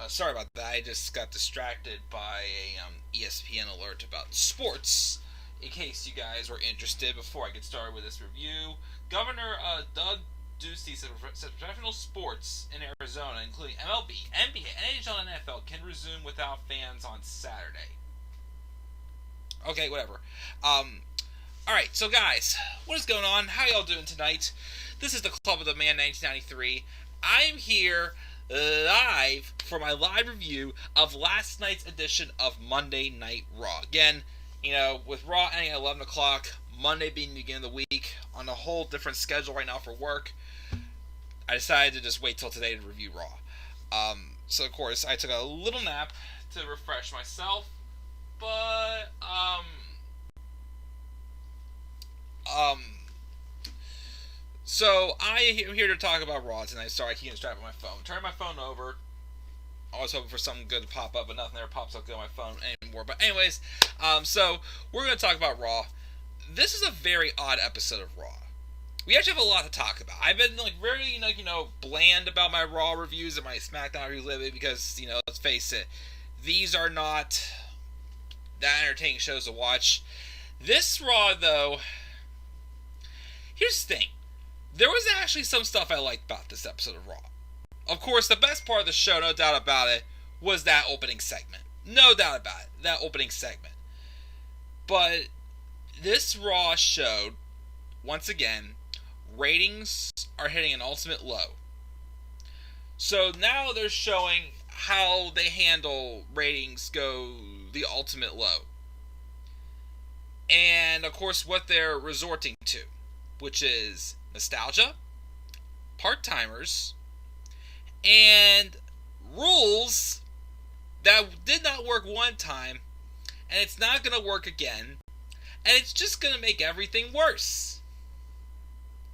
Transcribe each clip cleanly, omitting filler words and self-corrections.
Sorry about that. I just got distracted by a ESPN alert about sports. In case you guys were interested, before I get started with this review, Governor Doug Ducey said professional sports in Arizona, including MLB, NBA, NHL, and NFL, can resume without fans on Saturday. Okay, whatever. Alright, so guys, what is going on? How y'all doing tonight? This is the Club of the Man 1993. I'm here live for my live review of last night's edition of Monday Night Raw. Again, with Raw ending at 11 o'clock, Monday being the beginning of the week, on a whole different schedule right now for work, I decided to just wait till today to review Raw. So of course, I took a little nap to refresh myself, but, so I am here to talk about Raw tonight. Sorry, I keep getting distracted by my phone. Turn my phone over. I was hoping for something good to pop up, but nothing there pops up good on my phone anymore. But anyways, so we're going to talk about Raw. This is a very odd episode of Raw. We actually have a lot to talk about. I've been very bland about my Raw reviews and my SmackDown reviews lately because let's face it, these are not that entertaining shows to watch. This Raw though, here's the thing. There was actually some stuff I liked about this episode of Raw. Of course, the best part of the show, no doubt about it, was that opening segment. No doubt about it, that opening segment. But this Raw showed, once again, ratings are hitting an ultimate low. So now they're showing how they handle ratings go the ultimate low. And, of course, what they're resorting to, which is nostalgia, part-timers, and rules that did not work one time, and it's not going to work again, and it's just going to make everything worse.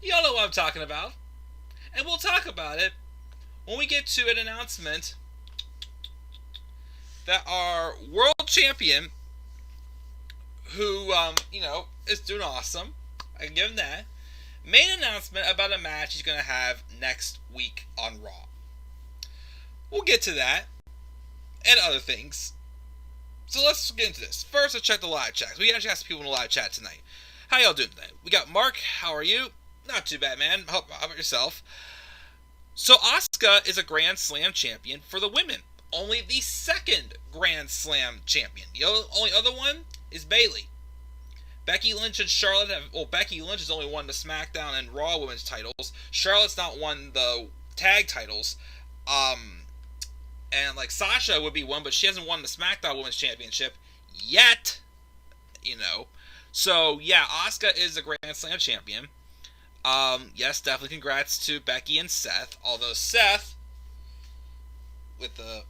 Y'all know what I'm talking about. And we'll talk about it when we get to an announcement that our world champion, who, is doing awesome, I can give him that, made an announcement about a match he's going to have next week on Raw. We'll get to that and other things. So let's get into this. First, let's check the live chat. We actually have some people in the live chat tonight. How y'all doing tonight? We got Mark. How are you? Not too bad, man. How about yourself? So Asuka is a Grand Slam champion for the women. Only the second Grand Slam champion. The only other one is Bayley. Becky Lynch and Charlotte Becky Lynch has only won the SmackDown and Raw women's titles. Charlotte's not won the tag titles. And Sasha would be one, but she hasn't won the SmackDown Women's Championship yet. So yeah, Asuka is a Grand Slam champion. Yes, definitely congrats to Becky and Seth. Although Seth, with the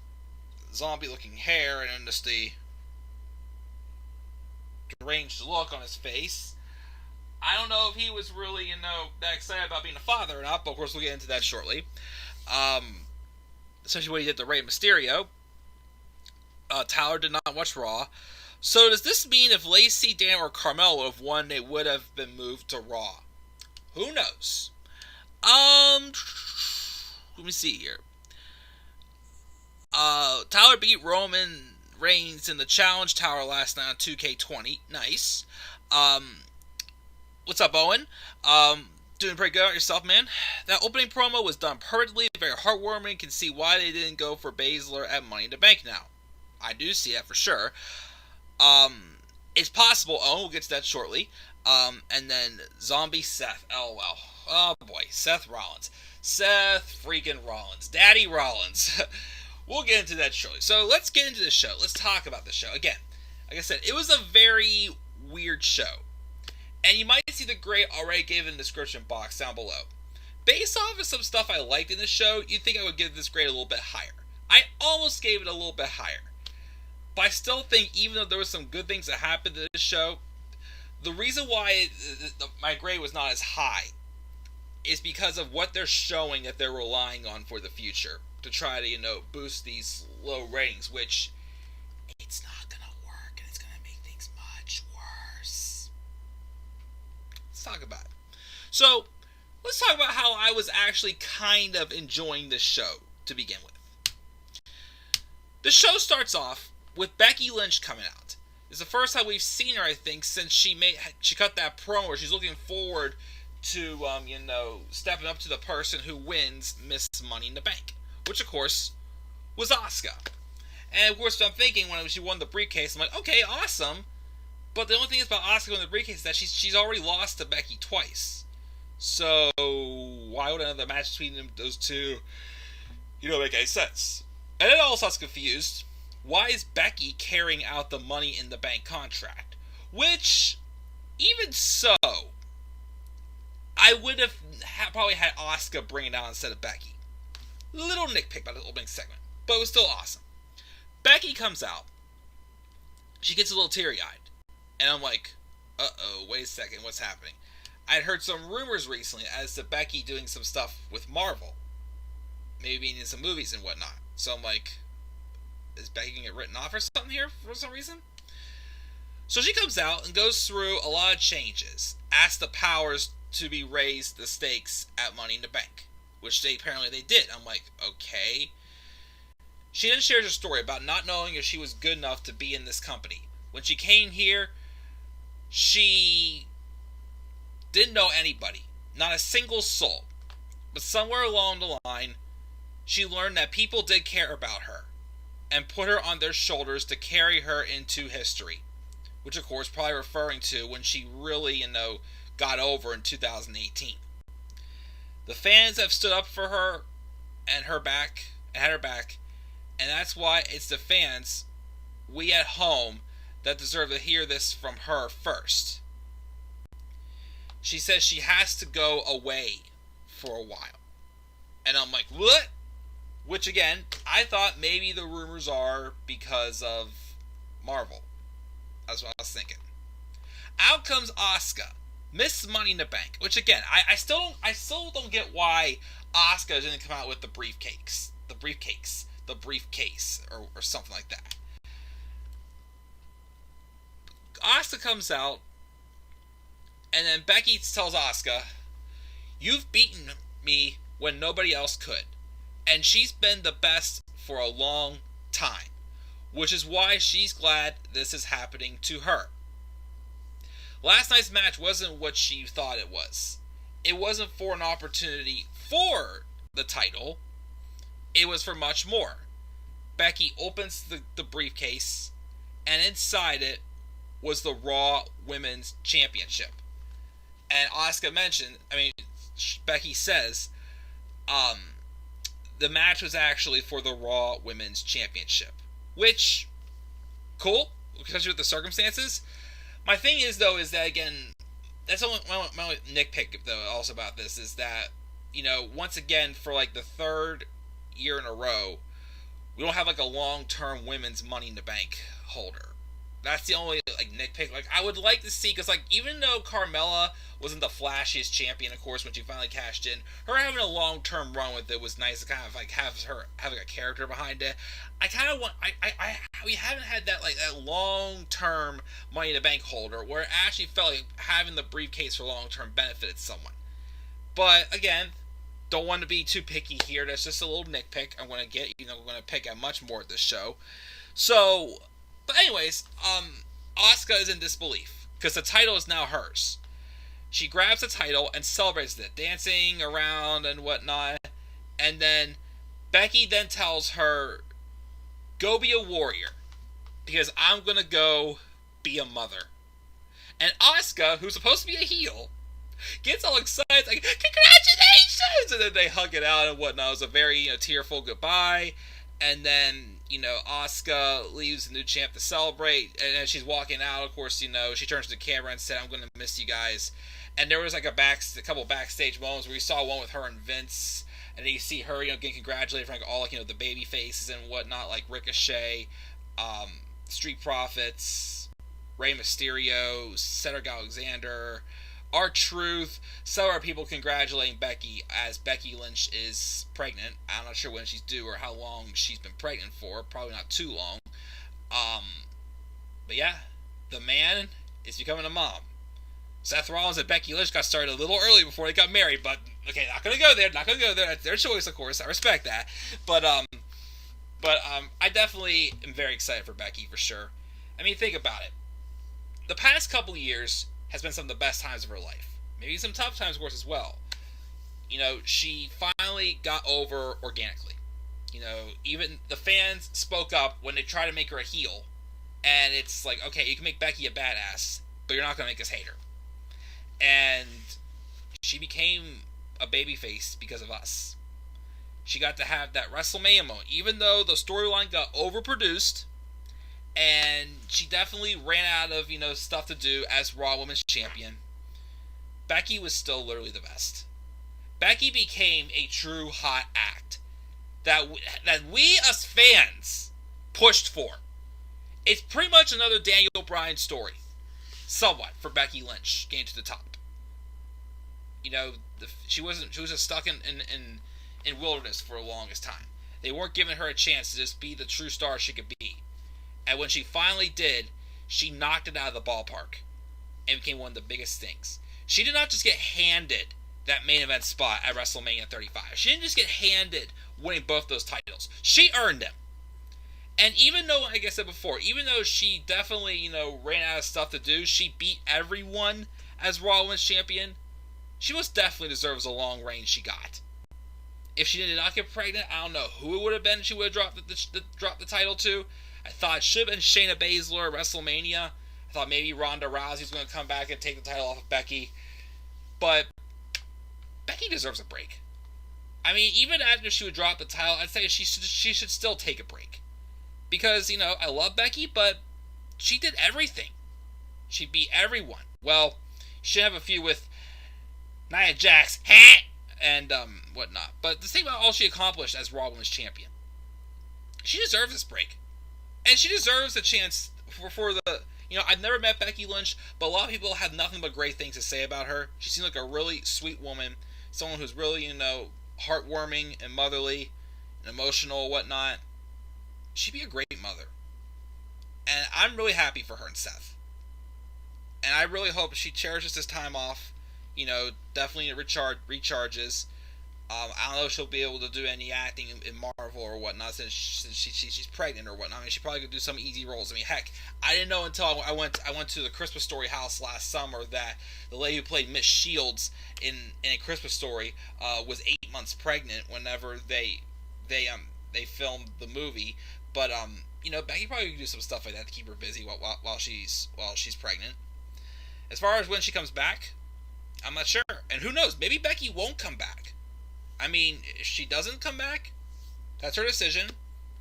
zombie-looking hair and just the deranged look on his face, I don't know if he was really, that excited about being a father or not, but of course we'll get into that shortly. Especially what he did to Rey Mysterio. Tyler did not watch Raw. So does this mean if Lacey, Dan, or Carmella would have won, they would have been moved to Raw? Who knows? Let me see here. Tyler beat Roman Reigns in the Challenge Tower last night on 2K20. Nice. What's up, Owen? Doing pretty good out yourself, man. That opening promo was done perfectly, very heartwarming. Can see why they didn't go for Baszler at Money in the Bank now. I do see that for sure. It's possible. Owen, we'll get to that shortly. And then Zombie Seth. LOL. Oh boy, Seth Rollins. Seth freaking Rollins. Daddy Rollins. We'll get into that shortly. So let's get into the show. Let's talk about the show. Again, like I said, it was a very weird show. And you might see the grade already given in the description box down below. Based off of some stuff I liked in the show, you'd think I would give this grade a little bit higher. I almost gave it a little bit higher. But I still think, even though there were some good things that happened in this show, the reason why my grade was not as high is because of what they're showing that they're relying on for the future to try to, boost these low ratings, which it's not going to work, and it's going to make things much worse. Let's talk about it. So, let's talk about how I was actually kind of enjoying this show to begin with. The show starts off with Becky Lynch coming out. It's the first time we've seen her, I think, since she cut that promo where she's looking forward to, stepping up to the person who wins Miss Money in the Bank, which, of course, was Asuka. And, of course, I'm thinking when she won the briefcase, I'm like, okay, awesome. But the only thing is about Asuka winning the briefcase is that she's already lost to Becky twice. So, why would another match between those two, make any sense? And then also I was confused. Why is Becky carrying out the Money in the Bank contract? Which, even so, I would have probably had Asuka bring it out instead of Becky. Little nitpick about the opening segment, but it was still awesome. Becky comes out. She gets a little teary-eyed. And I'm like, uh-oh, wait a second, what's happening? I'd heard some rumors recently as to Becky doing some stuff with Marvel. Maybe being in some movies and whatnot. So I'm like, is Becky going to get written off or something here for some reason? So she comes out and goes through a lot of changes. Asks the powers to be raised the stakes at Money in the Bank. Which apparently they did. I'm like, okay. She then shares her story about not knowing if she was good enough to be in this company. When she came here, she didn't know anybody. Not a single soul. But somewhere along the line, she learned that people did care about her. And put her on their shoulders to carry her into history. Which, of course, probably referring to when she really, got over in 2018. The fans have stood up for her and had her back. And that's why it's the fans, we at home, that deserve to hear this from her first. She says she has to go away for a while. And I'm like, what? Which, again, I thought maybe the rumors are because of Marvel. That's what I was thinking. Out comes Asuka, Miss Money in the Bank. Which, again, I still don't get why Asuka didn't come out with the briefcase, or something like that. Asuka comes out, and then Becky tells Asuka, "You've beaten me when nobody else could, and she's been the best for a long time, which is why she's glad this is happening to her. Last night's match wasn't what she thought it was. It wasn't for an opportunity for the title. It was for much more." Becky opens the briefcase, and inside it was the Raw Women's Championship. And Asuka Becky says, the match was actually for the Raw Women's Championship. Which, cool, especially with the circumstances. My thing is, though, is that, again, that's only my nitpick, though, also about this, is that, once again, for, the third year in a row, we don't have, a long-term women's Money in the Bank holder. That's the only, nitpick. I would like to see, because, even though Carmella wasn't the flashiest champion, of course, when she finally cashed in, her having a long-term run with it was nice to kind of, have her having a character behind it. I kind of want, we haven't had that, that long-term Money in the Bank holder, where it actually felt like having the briefcase for long-term benefited someone. But, again, don't want to be too picky here. That's just a little nitpick I'm going to get. We're going to pick at much more at this show. So, but anyways, Asuka is in disbelief, because the title is now hers. She grabs the title and celebrates it, dancing around and whatnot. And then Becky then tells her, "Go be a warrior, because I'm going to go be a mother." And Asuka, who's supposed to be a heel, gets all excited, like, "Congratulations!" And then they hug it out and whatnot. It was a very, tearful goodbye. And then, Asuka leaves the new champ to celebrate. And as she's walking out, of course, she turns to the camera and said, "I'm going to miss you guys." And there was, a couple backstage moments where you saw one with her and Vince. And then you see her, getting congratulated for, all, the baby faces and whatnot, like Ricochet, Street Profits, Rey Mysterio, Cedric Alexander, R-Truth, several people congratulating Becky as Becky Lynch is pregnant. I'm not sure when she's due or how long she's been pregnant for. Probably not too long. But yeah, the man is becoming a mom. Seth Rollins and Becky Lynch got started a little early before they got married, but okay, not gonna go there. That's their choice, of course. I respect that. But But I definitely am very excited for Becky for sure. I mean, think about it. The past couple of years has been some of the best times of her life. Maybe some tough times, of course, as well. She finally got over organically. Even the fans spoke up when they tried to make her a heel. And it's like, okay, you can make Becky a badass, but you're not going to make us hate her. And she became a babyface because of us. She got to have that WrestleMania moment, even though the storyline got overproduced, and she definitely ran out of, stuff to do as Raw Women's Champion. Becky was still literally the best. Becky became a true hot act that we as fans pushed for. It's pretty much another Daniel Bryan story, somewhat, for Becky Lynch getting to the top. She was just stuck in wilderness for the longest time. They weren't giving her a chance to just be the true star she could be. And when she finally did, she knocked it out of the ballpark and became one of the biggest things. She did not just get handed that main event spot at WrestleMania 35. She didn't just get handed winning both those titles. She earned them. And even though, like I said before, even though she definitely, ran out of stuff to do, she beat everyone as Raw Women's Champion, she most definitely deserves the long reign she got. If she did not get pregnant, I don't know who it would have been she would have dropped the title to. I thought it should have been Shayna Baszler at WrestleMania. I thought maybe Ronda Rousey was going to come back and take the title off of Becky. But Becky deserves a break. I mean, even after she would drop the title, I'd say she should still take a break. Because, I love Becky, but she did everything. She beat everyone. Well, she have a few with Nia Jax, and whatnot. But the thing about all she accomplished as Raw Women's Champion, she deserves this break. And she deserves a chance for the... I've never met Becky Lynch, but a lot of people have nothing but great things to say about her. She seems like a really sweet woman. Someone who's really, heartwarming and motherly and emotional and whatnot. She'd be a great mother. And I'm really happy for her and Seth. And I really hope she cherishes this time off. Definitely recharges. I don't know if she'll be able to do any acting in Marvel or whatnot since she's pregnant or whatnot. I mean, she probably could do some easy roles. I mean, heck, I didn't know until I went to the Christmas Story house last summer that the lady who played Miss Shields in A Christmas Story was 8 months pregnant whenever they filmed the movie. But Becky probably could do some stuff like that to keep her busy while she's pregnant. As far as when she comes back, I'm not sure. And who knows? Maybe Becky won't come back. I mean, if she doesn't come back, that's her decision.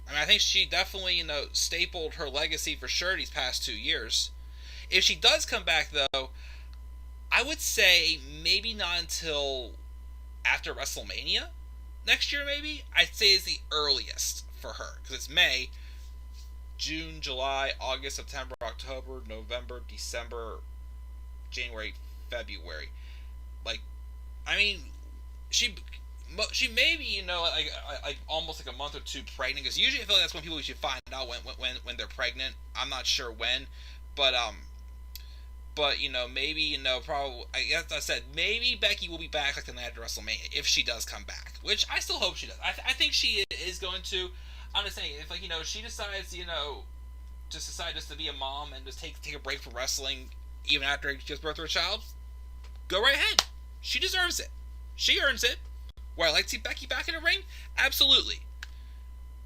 I mean, I think she definitely, stapled her legacy for sure these past 2 years. If she does come back, though, I would say maybe not until after WrestleMania next year, maybe. I'd say is the earliest for her, because it's May, June, July, August, September, October, November, December, January, February. She may be, like almost like a month or two pregnant, because usually I feel like that's when people should find out when they're pregnant. I'm not sure when, but maybe, probably, I guess I said, maybe Becky will be back like the night after WrestleMania, if she does come back, which I still hope she does. I think she is going to. I'm just saying, if, she decides, just to be a mom and just take a break from wrestling even after she gives birth to a child, go right ahead. She deserves it. She earns it. Would I like to see Becky back in the ring? Absolutely.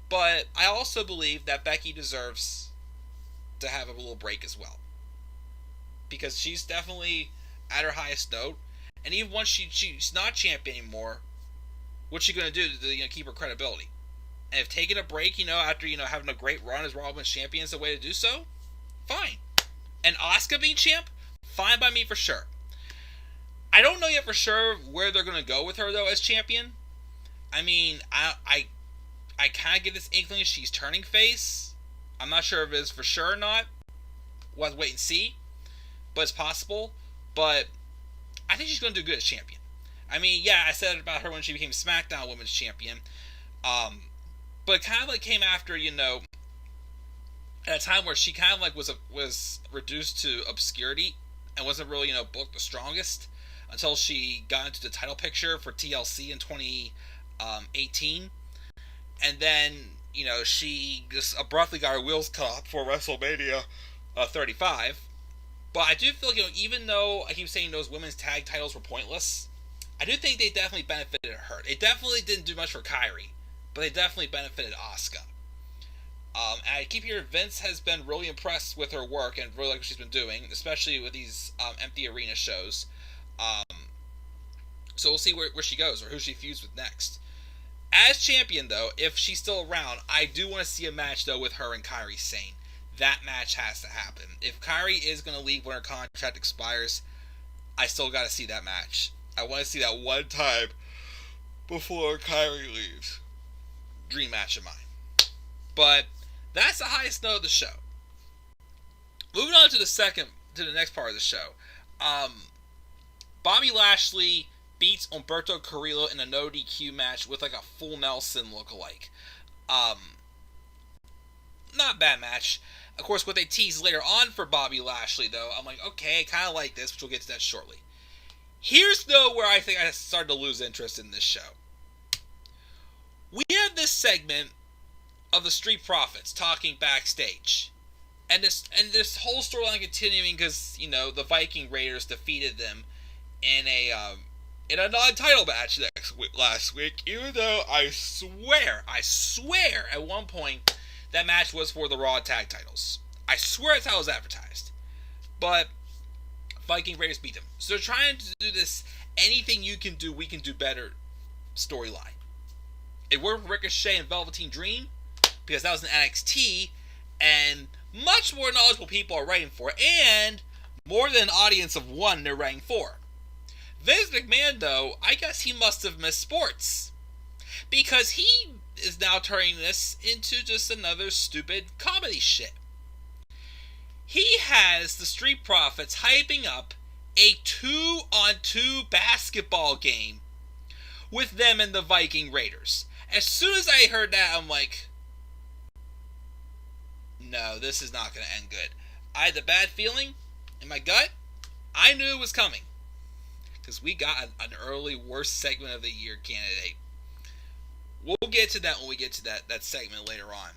But I also believe that Becky deserves to have a little break as well. Because she's definitely at her highest note. And even once she's not champion anymore, what's she going to do to keep her credibility? And if taking a break, after, having a great run as Raw Women's Champion is the way to do so, fine. And Asuka being champ? Fine by me for sure. I don't know yet for sure where they're going to go with her, though, as champion. I mean, I kind of get this inkling she's turning face. I'm not sure if it is for sure or not. We'll have to wait and see. But it's possible. But I think she's going to do good as champion. I mean, yeah, I said it about her when she became SmackDown Women's Champion. But it kind of came after, at a time where she kind of was reduced to obscurity and wasn't really, booked the strongest until she got into the title picture for TLC in 2018. And then she just abruptly got her wheels cut off for WrestleMania 35. But I do feel, even though I keep saying those women's tag titles were pointless, I do think they definitely benefited her. They definitely didn't do much for Kairi, but they definitely benefited Asuka. And I keep hearing Vince has been really impressed with her work and really like what she's been doing, especially with these empty arena shows. So we'll see where she goes or who she feuds with next. As champion, though, if she's still around, I do want to see a match, though, with her and Kairi Sane. That match has to happen. If Kairi is going to leave when her contract expires, I still got to see that match. I want to see that one time before Kairi leaves. Dream match of mine. But that's the highest note of the show. Moving on to the next part of the show. Bobby Lashley beats Humberto Carrillo in a no DQ match with like a full Nelson lookalike. Not a bad match. Of course, what they tease later on for Bobby Lashley, though, I'm like, okay, kind of like this, which we'll get to that shortly. Here's, though, where I think I started to lose interest in this show. We have this segment of the Street Profits talking backstage. And this whole storyline continuing because, the Viking Raiders defeated them in a non-title match last week, even though I swear, at one point, that match was for the Raw tag titles. I swear that's how it was advertised. But Viking Raiders beat them. So they're trying to do this anything you can do, we can do better storyline. It worked for Ricochet and Velveteen Dream because that was in NXT, and much more knowledgeable people are writing for it, and more than an audience of one they're writing for. Vince McMahon, though, I guess he must have missed sports. Because he is now turning this into just another stupid comedy shit. He has the Street Profits hyping up a 2-on-2 basketball game with them and the Viking Raiders. As soon as I heard that, I'm like, no, this is not going to end good. I had the bad feeling in my gut. I knew it was coming. Because we got an early worst segment of the year candidate. We'll get to that when we get to that segment later on.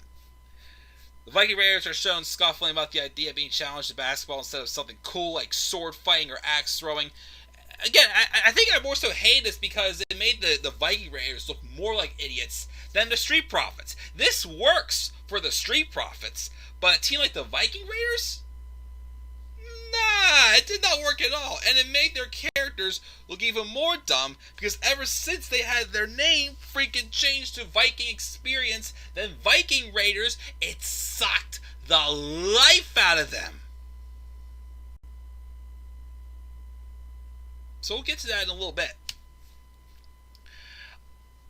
The Viking Raiders are shown scuffling about the idea of being challenged to basketball instead of something cool like sword fighting or axe throwing. Again, I think I more so hate this because it made the Viking Raiders look more like idiots than the Street Profits. This works for the Street Profits, but a team like the Viking Raiders? Nah, it did not work at all, and it made their characters look even more dumb because ever since they had their name freaking changed to Viking Experience, then Viking Raiders, it sucked the life out of them. So we'll get to that in a little bit.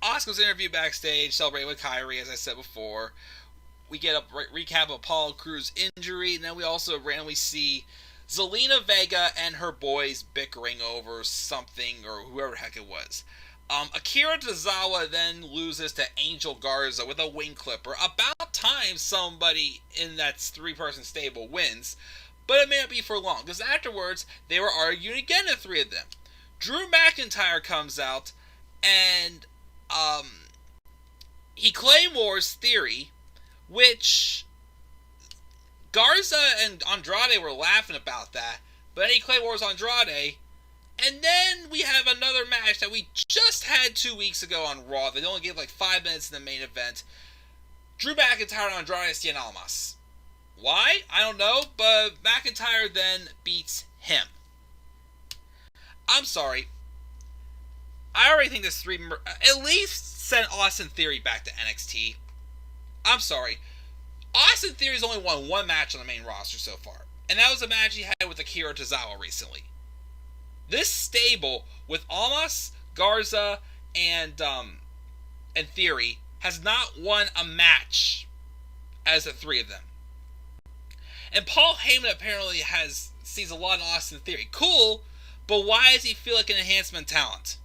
Asuka's interview backstage, celebrating with Kairi, as I said before. We get a recap of Apollo Crews' injury, and then we also randomly see Zelina Vega and her boys bickering over something, or whoever the heck it was. Akira Tozawa then loses to Angel Garza with a wing clipper. About time somebody in that three-person stable wins, but it may not be for long, because afterwards, they were arguing again, the three of them. Drew McIntyre comes out, and he claymores Theory, which Garza and Andrade were laughing about that, but then he claymores Andrade, and then we have another match that we just had 2 weeks ago on Raw. They only gave like 5 minutes in the main event. Drew McIntyre and Andrade Cien Almas. Why? I don't know, but McIntyre then beats him. I'm sorry. I already think this at least send Austin Theory back to NXT. I'm sorry. Austin Theory's only won one match on the main roster so far, and that was a match he had with Akira Tozawa recently. This stable with Almas, Garza, and Theory has not won a match as the three of them. And Paul Heyman apparently sees a lot in Austin Theory. Cool, but why does he feel like an enhancement talent?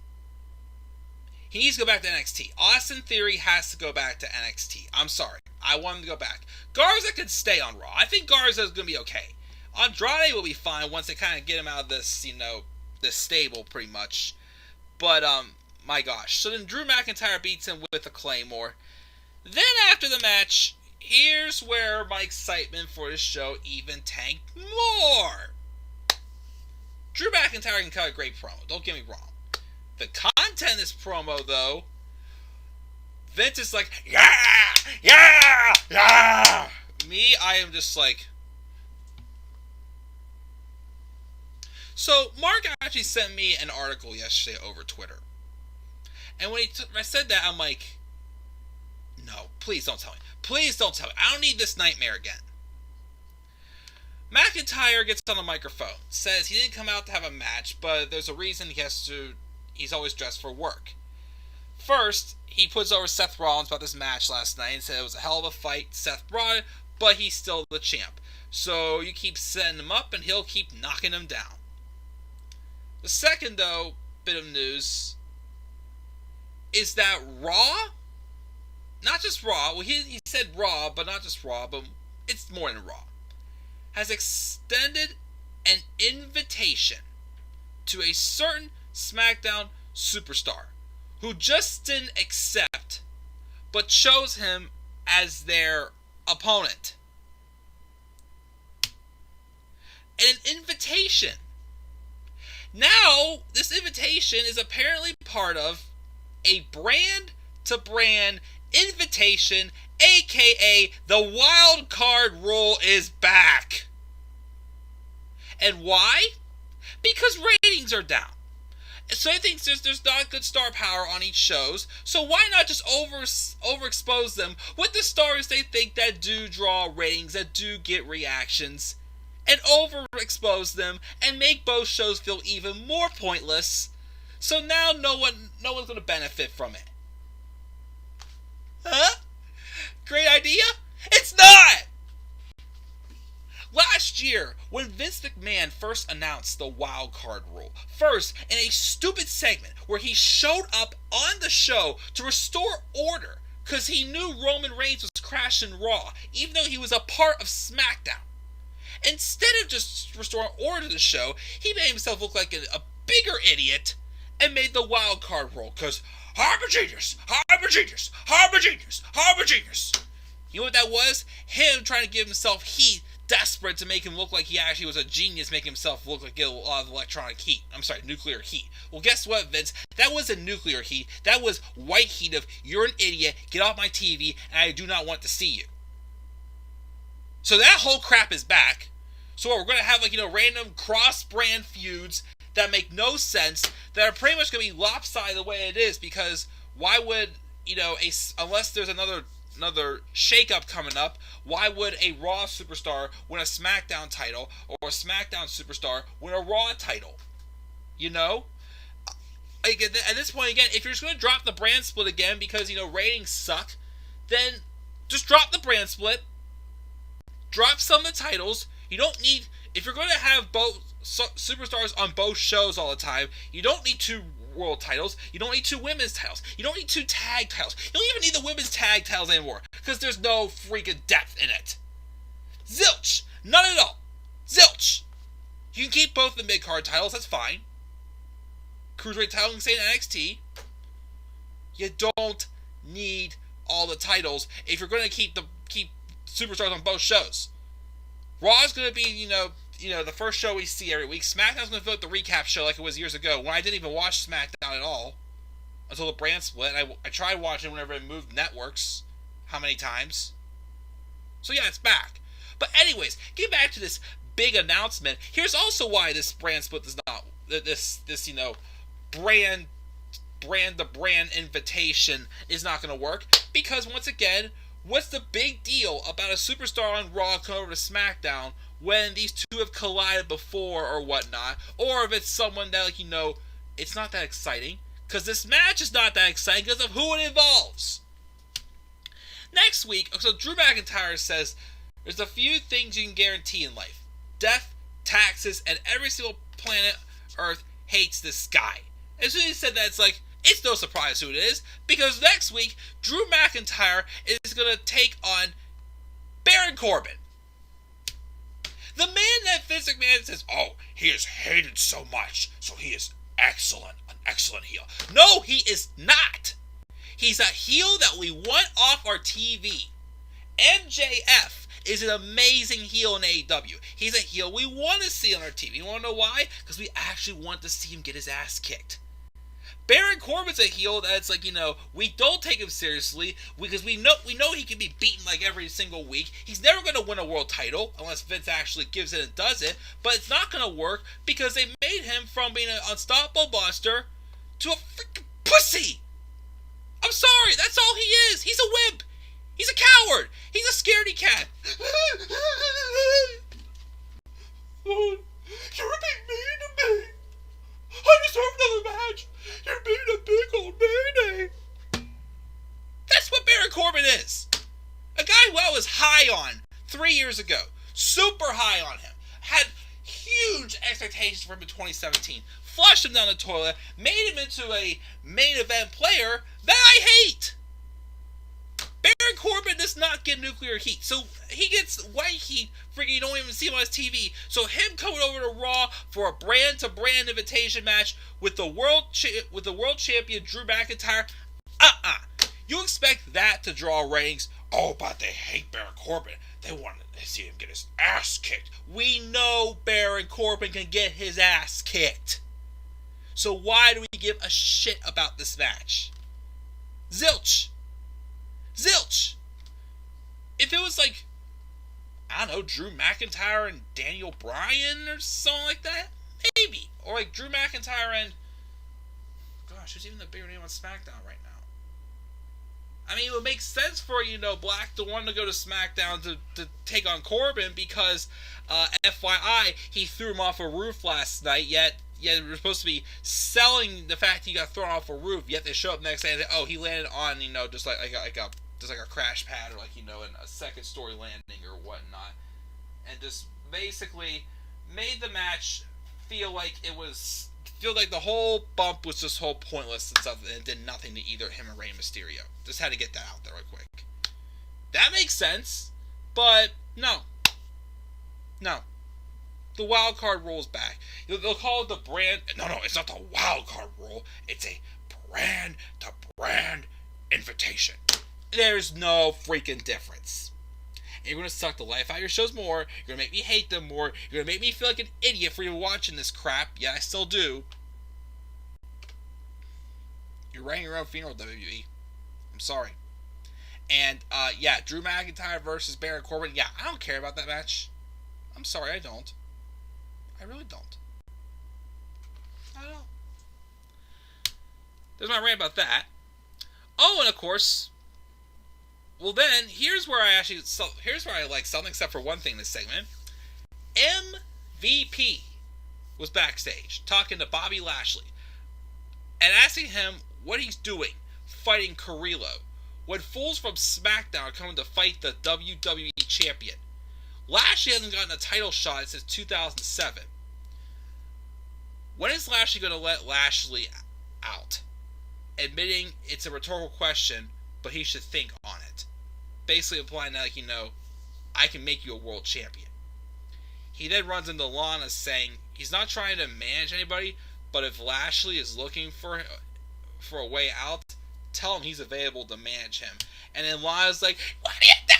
He needs to go back to NXT. Austin Theory has to go back to NXT. I'm sorry. I want him to go back. Garza could stay on Raw. I think Garza is going to be okay. Andrade will be fine once they kind of get him out of this, this stable pretty much. But, my gosh. So then Drew McIntyre beats him with a Claymore. Then after the match, here's where my excitement for the show even tanked more. Drew McIntyre can cut a great promo, don't get me wrong. The content of this promo, though, Vince is like, yeah, yeah, yeah. Me, I am just like. So, Mark actually sent me an article yesterday over Twitter. And when I said that, I'm like, no, please don't tell me. Please don't tell me. I don't need this nightmare again. McIntyre gets on the microphone, says he didn't come out to have a match, but there's a reason he's always dressed for work. First, he puts over Seth Rollins about this match last night and said it was a hell of a fight. Seth brought it, but he's still the champ. So you keep setting him up and he'll keep knocking him down. The second, though, bit of news is that Raw, not just Raw, well, he said Raw, but not just Raw, but it's more than Raw, has extended an invitation to a certain SmackDown superstar who just didn't accept, but chose him as their opponent. And an invitation. Now, this invitation is apparently part of a brand-to-brand invitation, aka the wild card rule is back. And why? Because ratings are down. So I think there's not good star power on each shows, so why not just overexpose them with the stars they think that do draw ratings, that do get reactions, and overexpose them and make both shows feel even more pointless, so now no one's going to benefit from it. Huh? Great idea? It's not! Last year, when Vince McMahon first announced the wild card rule, first in a stupid segment where he showed up on the show to restore order because he knew Roman Reigns was crashing Raw, even though he was a part of SmackDown. Instead of just restoring order to the show, he made himself look like a bigger idiot and made the wild card rule because I'm a genius, I'm a genius, I'm a genius, I'm a genius. You know what that was? Him trying to give himself heat, desperate to make him look like he actually was a genius, make himself look like a lot of electronic heat. I'm sorry, nuclear heat. Well, guess what, Vince? That wasn't nuclear heat. That was white heat of, you're an idiot, get off my TV, and I do not want to see you. So that whole crap is back. So we're going to have random cross-brand feuds that make no sense, that are pretty much going to be lopsided the way it is, because why would, unless there's another shake-up coming up, why would a Raw superstar win a SmackDown title, or a SmackDown superstar win a Raw title? At this point, again, if you're just going to drop the brand split again because, ratings suck, then just drop the brand split, drop some of the titles. You don't need, if you're going to have both superstars on both shows all the time, you don't need 2 world titles, you don't need 2 women's titles, you don't need 2 tag titles, you don't even need the women's tag titles anymore, because there's no freaking depth in it. Zilch! None at all. Zilch! You can keep both the mid-card titles, that's fine. Cruiserweight title can stay in NXT. You don't need all the titles if you're going to keep superstars on both shows. Raw is going to be, the first show we see every week. SmackDown's going to vote the recap show like it was years ago, when I didn't even watch SmackDown at all until the brand split. I tried watching whenever it moved networks. How many times? So yeah, it's back. But anyways, get back to this big announcement. Here's also why this brand split does not, this brand to brand invitation is not going to work, because once again, what's the big deal about a superstar on Raw coming over to SmackDown when these two have collided before or whatnot? Or if it's someone that, it's not that exciting, because this match is not that exciting because of who it involves. Next week, so Drew McIntyre says there's a few things you can guarantee in life: death, taxes, and every single planet Earth hates this guy. As soon as he said that, it's no surprise who it is, because next week, Drew McIntyre is going to take on Baron Corbin. The man that Vince McMahon says, oh, he is hated so much, so he is excellent, an excellent heel. No, he is not. He's a heel that we want off our TV. MJF is an amazing heel in AEW. He's a heel we want to see on our TV. You want to know why? Because we actually want to see him get his ass kicked. Baron Corbin's a heel that's like, we don't take him seriously because we know he can be beaten like every single week. He's never going to win a world title unless Vince actually gives it and does it, but it's not going to work because they made him from being an unstoppable buster to a freaking pussy. I'm sorry, that's all he is. He's a wimp. He's a coward. He's a scaredy cat. You're being mean to me. I deserve another match. You're being a big old mayday. That's what Baron Corbin is. A guy who I was high on 3 years ago. Super high on him. Had huge expectations for him in 2017. Flushed him down the toilet. Made him into a main event player that I hate. Baron Corbin does not get nuclear heat. So he gets white heat. Freaking you don't even see him on his TV. So him coming over to Raw for a brand-to-brand invitation match with the world champion Drew McIntyre. You expect that to draw ratings. Oh, but they hate Baron Corbin. They want to see him get his ass kicked. We know Baron Corbin can get his ass kicked. So why do we give a shit about this match? Zilch. If it was like, I don't know, Drew McIntyre and Daniel Bryan or something like that, maybe. Or like Drew McIntyre and, gosh, who's even the bigger name on SmackDown right now? I mean, it would make sense for, Black to want to go to SmackDown to take on Corbin because, FYI, he threw him off a roof last night, yet we're supposed to be selling the fact he got thrown off a roof, yet they show up next day and say, oh, he landed on, just like a crash pad or in a second story landing or whatnot. And just basically made the match feel like the whole bump was just whole pointless and stuff, and it did nothing to either him or Rey Mysterio. Just had to get that out there real quick. That makes sense, but no. The wild card rule's back. They'll call it the brand. No, it's not the wild card rule. It's a brand to brand invitation. There's no freaking difference. And you're going to suck the life out of your shows more. You're going to make me hate them more. You're going to make me feel like an idiot for even watching this crap. Yeah, I still do. You're writing your own funeral, WWE. I'm sorry. And, Drew McIntyre versus Baron Corbin. Yeah, I don't care about that match. I'm sorry, I don't. I really don't. I don't. There's my rant about that. Oh, and of course, well then, here's where I like something, except for one thing in this segment. MVP was backstage, talking to Bobby Lashley, and asking him what he's doing, fighting Carrillo, when fools from SmackDown are coming to fight the WWE Champion. Lashley hasn't gotten a title shot since 2007. When is Lashley going to let Lashley out? Admitting it's a rhetorical question, but he should think on it. Basically implying that, I can make you a world champion. He then runs into Lana saying he's not trying to manage anybody, but if Lashley is looking for a way out, tell him he's available to manage him. And then Lana's like, what are you doing?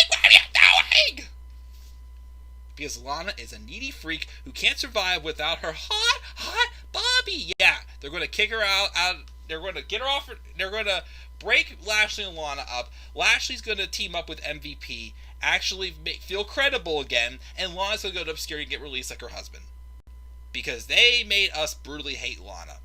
What are you doing? Because Lana is a needy freak who can't survive without her hot Bobby. Yeah, they're going to kick her out. They're going to get her off. They're going to break Lashley and Lana up. Lashley's going to team up with MVP, actually feel credible again, and Lana's going to go to obscurity and get released like her husband. Because they made us brutally hate Lana.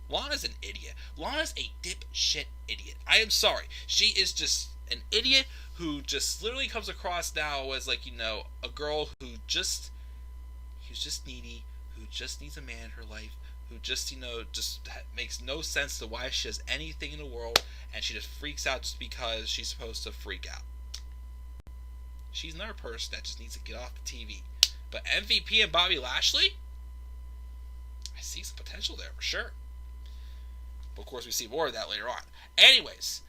Lana's an idiot. Lana's a dipshit idiot. I am sorry. She is just an idiot who just literally comes across now as a girl who's just needy, who just needs a man in her life, who just makes no sense to why she has anything in the world, and she just freaks out just because she's supposed to freak out. She's another person that just needs to get off the TV. But MVP and Bobby Lashley? I see some potential there for sure. But of course we see more of that later on. Anyways,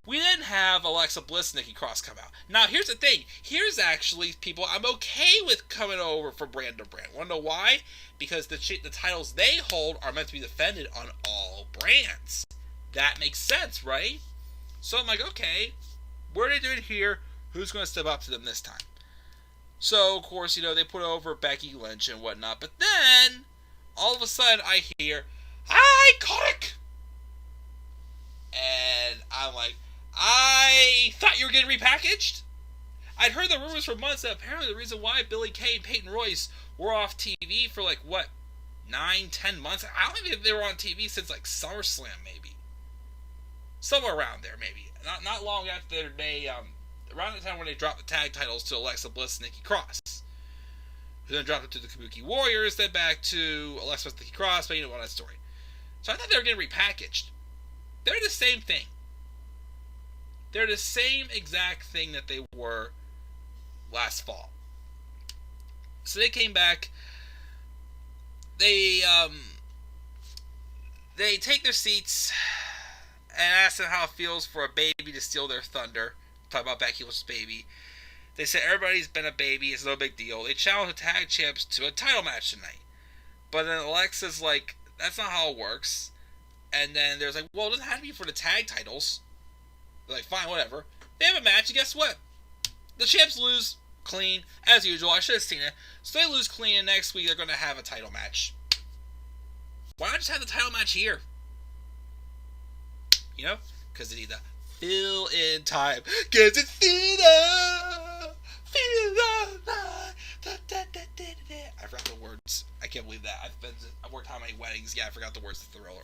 we then have Alexa Bliss and Nikki Cross come out. Now, here's the thing. Here's actually people I'm okay with coming over from brand to brand. Want to know why? Because the titles they hold are meant to be defended on all brands. that makes sense, right? So I'm like, okay, what are they doing here? Who's going to step up to them this time? So, of course, they put over Becky Lynch and whatnot. But then, all of a sudden, I hear, Iconic! And I'm like, I thought you were getting repackaged? I'd heard the rumors for months that apparently the reason why Billie Kay and Peyton Royce were off TV for 9-10 months. I don't think they were on TV since SummerSlam, maybe. Somewhere around there, maybe. Not long after they, around the time when they dropped the tag titles to Alexa Bliss and Nikki Cross. Who then dropped it to the Kabuki Warriors, then back to Alexa Bliss and Nikki Cross, but you know what, that story. So I thought they were getting repackaged. They're the same thing. They're the same exact thing that they were last fall. So they came back. They take their seats and ask them how it feels for a baby to steal their thunder. Talk about Becky Lynch's baby. They said everybody's been a baby. It's no big deal. They challenge the tag champs to a title match tonight. But then Alexa's like, that's not how it works. And then there's like, well, it doesn't have to be for the tag titles. They're like, fine, whatever. They have a match, and guess what? The champs lose clean, as usual. I should have seen it. So they lose clean, and next week they're going to have a title match. Why not just have the title match here? Because they need to fill in time. Because it's theater! I forgot the words. I can't believe that. I've worked how many weddings? Yeah, I forgot the words to Thriller.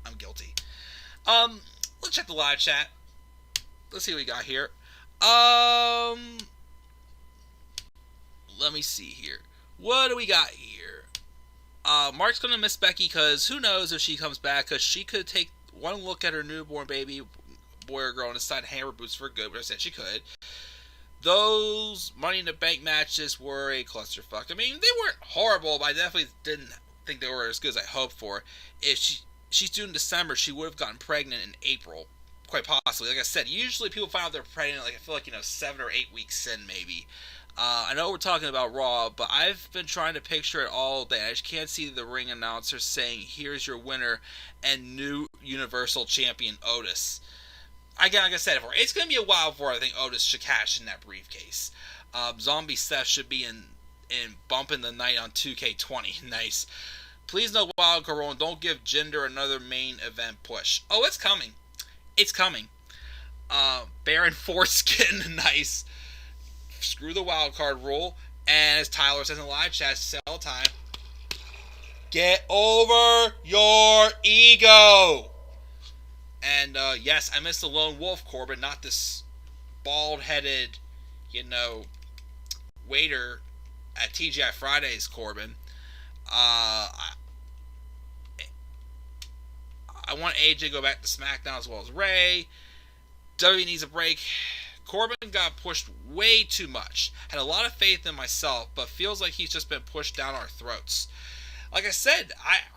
I'm guilty. Let's check the live chat. Let's see what we got here. Let me see here. What do we got here? Mark's gonna miss Becky because who knows if she comes back, because she could take one look at her newborn baby, boy or girl, and decide to hang her boots for good, but I said she could. Those Money in the Bank matches were a clusterfuck. I mean, they weren't horrible, but I definitely didn't think they were as good as I hoped for. If she's due in December, she would have gotten pregnant in April. Quite possibly. Like I said, usually people find out they're pregnant, I feel 7 or 8 weeks in, maybe. I know we're talking about Raw, but I've been trying to picture it all day. I just can't see the ring announcer saying, here's your winner and new Universal Champion Otis. Again, like I said, it's going to be a while before I think Otis should cash in that briefcase. Zombie Seth should be in bumping the night on 2K20. Nice. Please no wild card rule, and don't give Jinder another main event push. Oh, it's coming. It's coming. Baron Foreskin, nice. Screw the wild card rule. And as Tyler says in the live chat, sell time. Get over your ego. And yes, I miss the Lone Wolf Corbin, not this bald-headed, waiter at TGI Fridays Corbin. I want AJ to go back to SmackDown as well as Ray. WWE needs a break. Corbin got pushed way too much. Had a lot of faith in myself, but feels like he's just been pushed down our throats. Like I said,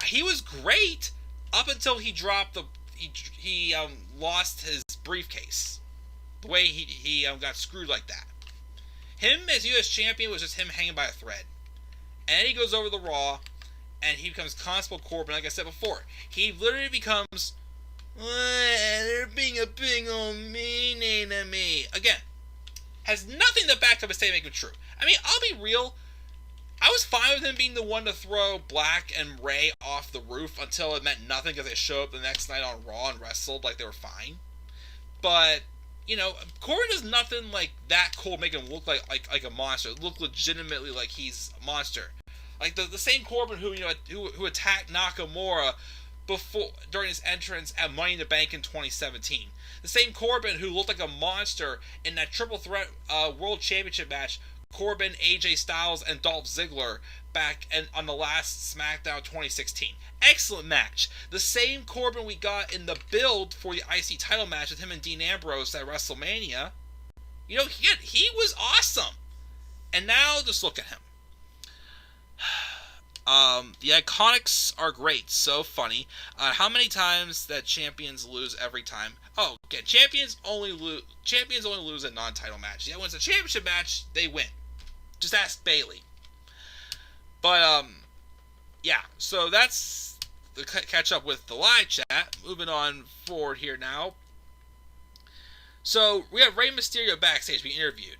he was great up until he dropped he lost his briefcase. The way he got screwed like that. Him as U.S. champion was just him hanging by a thread. And then he goes over the Raw, and he becomes Constable Corbin, like I said before. He literally becomes, they're being a big old meanie to me. Again, has nothing to back up his statement make it true. I mean, I'll be real. I was fine with him being the one to throw Black and Ray off the roof until it meant nothing because they showed up the next night on Raw and wrestled like they were fine. But, Corbin does nothing like that cool, make him look like a monster. Look legitimately like he's a monster. Like the same Corbin who attacked Nakamura during his entrance at Money in the Bank in 2017. The same Corbin who looked like a monster in that triple threat World Championship match, Corbin, AJ Styles, and Dolph Ziggler back on the last SmackDown 2016. Excellent match. The same Corbin we got in the build for the IC title match with him and Dean Ambrose at WrestleMania. He was awesome. And now just look at him. The Iconics are great. So funny. How many times that champions lose every time? Oh, again, champions only lose in non-title matches. Yeah, when it's a championship match, they win. Just ask Bailey. But yeah, so that's catch up with the live chat. Moving on forward here now. So we have Rey Mysterio backstage being interviewed,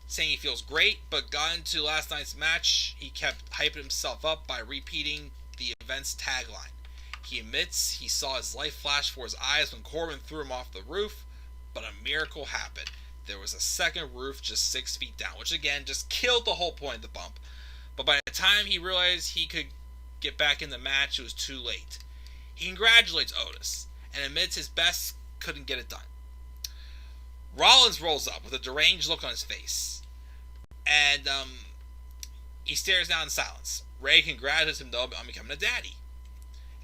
saying he feels great, but got into last night's match. He kept hyping himself up by repeating the event's tagline. He admits he saw his life flash before his eyes when Corbin threw him off the roof, but a miracle happened. There was a second roof just 6 feet down, which again just killed the whole point of the bump. But by the time he realized he could get back in the match, it was too late. He congratulates Otis and admits his best couldn't get it done. Rollins rolls up with a deranged look on his face, and he stares down in silence. Ray congratulates him though on becoming a daddy,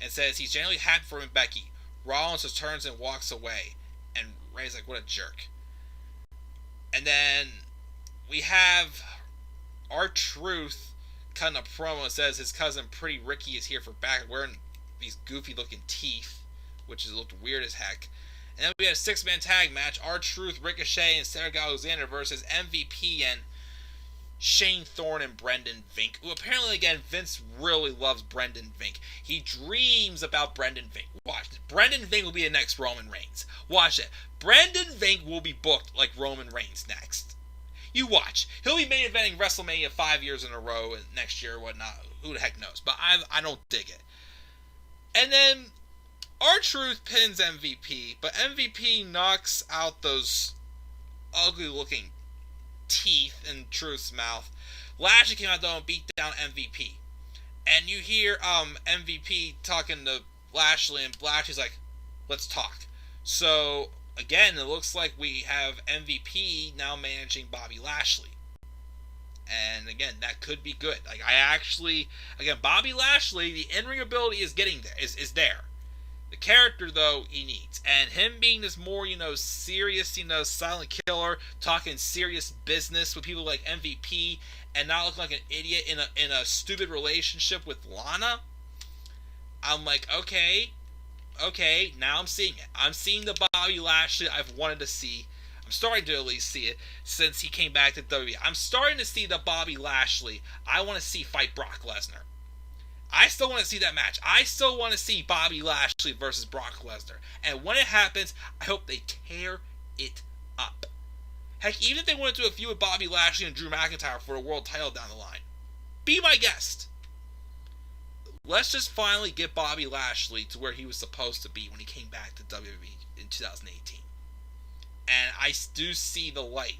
and says he's genuinely happy for him and Becky. Rollins just turns and walks away, and Ray's like, what a jerk. And then we have R-Truth cutting a promo and says his cousin Pretty Ricky is here for back, wearing these goofy looking teeth, which looked weird as heck. And then we had a 6-man tag match, R-Truth, Ricochet, and Cedric Alexander versus MVP and Shane Thorne and Brendan Vink, who apparently, again, Vince really loves Brendan Vink. He dreams about Brendan Vink. Watch it. Brendan Vink will be the next Roman Reigns. Watch it. Brendan Vink will be booked like Roman Reigns next. You watch. He'll be main eventing WrestleMania 5 years in a row next year or whatnot. Who the heck knows? But I don't dig it. And then R-Truth pins MVP, but MVP knocks out those ugly-looking teeth in Truth's mouth. Lashley came out though and beat down MVP. And you hear MVP talking to Lashley, and Lashley's like, let's talk. So, again, it looks like we have MVP now managing Bobby Lashley. And again, that could be good. Like, Bobby Lashley, the in-ring ability is getting there, is there. The character, though, he needs. And him being this more, serious, silent killer, talking serious business with people like MVP, and not looking like an idiot in a stupid relationship with Lana, I'm like, okay, now I'm seeing it. I'm seeing the Bobby Lashley I've wanted to see. I'm starting to at least see it since he came back to WWE. I'm starting to see the Bobby Lashley I want to see fight Brock Lesnar. I still want to see that match. I still want to see Bobby Lashley versus Brock Lesnar. And when it happens, I hope they tear it up. Heck, even if they want to do a feud with Bobby Lashley and Drew McIntyre for a world title down the line, be my guest. Let's just finally get Bobby Lashley to where he was supposed to be when he came back to WWE in 2018. And I do see the light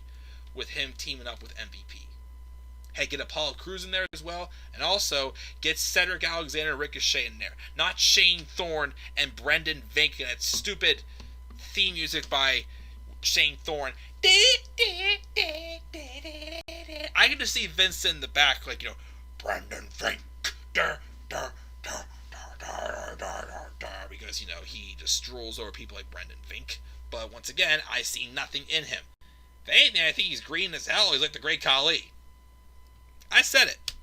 with him teaming up with MVP. Hey, get Apollo Crews in there as well, and also get Cedric Alexander and Ricochet in there. Not Shane Thorne and Brendan Vink and that stupid theme music by Shane Thorne. I can just see Vince in the back, like, Brendan Vink, because, he just strolls over people like Brendan Vink. But once again, I see nothing in him. If anything, I think he's green as hell. He's like the Great Khali. I said it.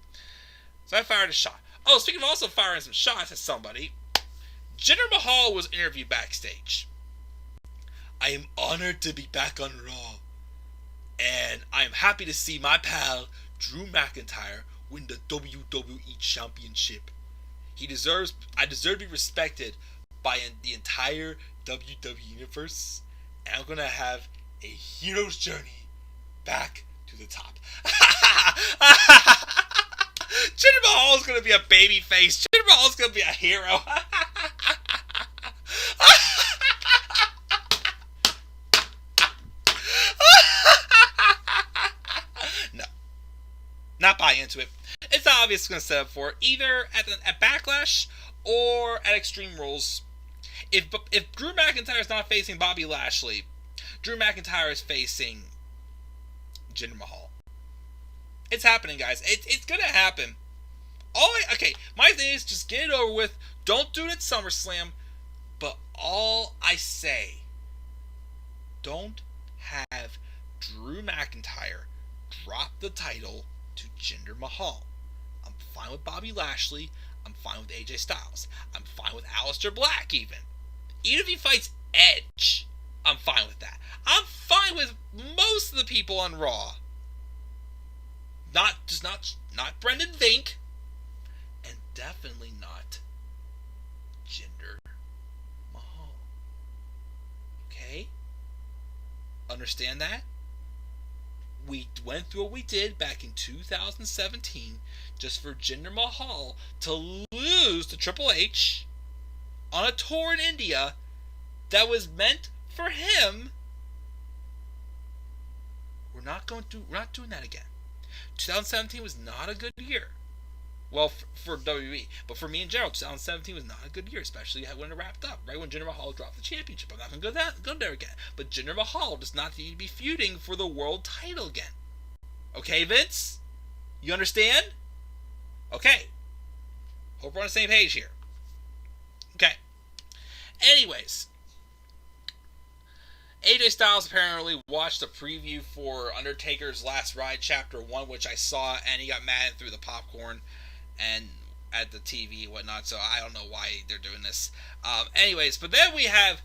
So I fired a shot. Oh, speaking of also firing some shots at somebody, Jinder Mahal was interviewed backstage. I am honored to be back on Raw, and I am happy to see my pal Drew McIntyre win the WWE Championship. I deserve to be respected by the entire WWE Universe, and I'm gonna have a hero's journey back to the top. Jinder Mahal is gonna be a baby face. Jinder Mahal is gonna be a hero. No, not buy into it. It's obvious it's gonna set up for it, either at Backlash or at Extreme Rules. If Drew McIntyre is not facing Bobby Lashley, Drew McIntyre is facing Jinder Mahal. It's happening, guys. It's gonna happen. My thing is just get it over with. Don't do it at SummerSlam. But all I say, don't have Drew McIntyre drop the title to Jinder Mahal. I'm fine with Bobby Lashley. I'm fine with AJ Styles. I'm fine with Aleister Black even. Even if he fights Edge, I'm fine with that. I'm fine with most of the people on Raw. Not Brendan Vink, and definitely not Jinder Mahal. Okay? Understand that? We went through what we did back in 2017 just for Jinder Mahal to lose to Triple H on a tour in India that was meant for him. We're not doing that again. 2017 was not a good year. Well, for WWE, but for me in general, 2017 was not a good year, especially when it wrapped up, right when Jinder Mahal dropped the championship. I'm not going to go there again. But Jinder Mahal does not need to be feuding for the world title again. Okay, Vince? You understand? Okay. Hope we're on the same page here. Okay. Anyways, AJ Styles apparently watched a preview for Undertaker's Last Ride Chapter 1, which I saw, and he got mad and threw the popcorn and at the TV and whatnot, so I don't know why they're doing this. Anyways, but then we have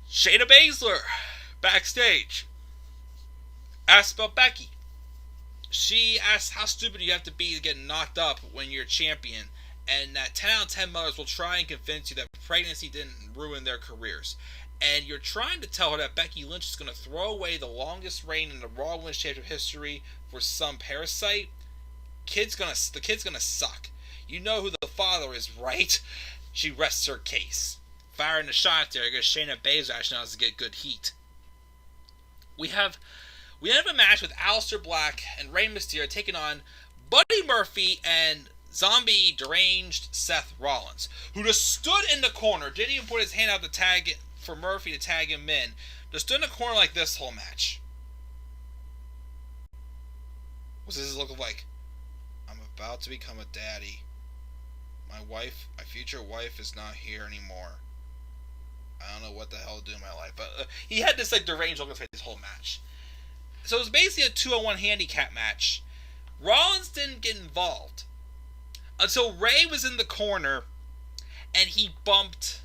Shayna Baszler backstage. Asked about Becky. She asked how stupid you have to be to get knocked up when you're champion, and that 10 out of 10 mothers will try and convince you that pregnancy didn't ruin their careers. And you're trying to tell her that Becky Lynch is going to throw away the longest reign in the Raw Women's Championship history for some parasite. The kid's gonna suck. You know who the father is, right? She rests her case. Firing the shot there because Shayna Baszler actually knows how to get good heat. We have a match with Aleister Black and Rey Mysterio taking on Buddy Murphy and zombie deranged Seth Rollins, who just stood in the corner, didn't even put his hand out to tag for Murphy to tag him in. Just stood in the corner like this whole match. What's this look like? I'm about to become a daddy. My future wife is not here anymore. I don't know what the hell to do in my life. But he had this like deranged look on his face this whole match. So it was basically a 2-on-1 handicap match. Rollins didn't get involved until Ray was in the corner and he bumped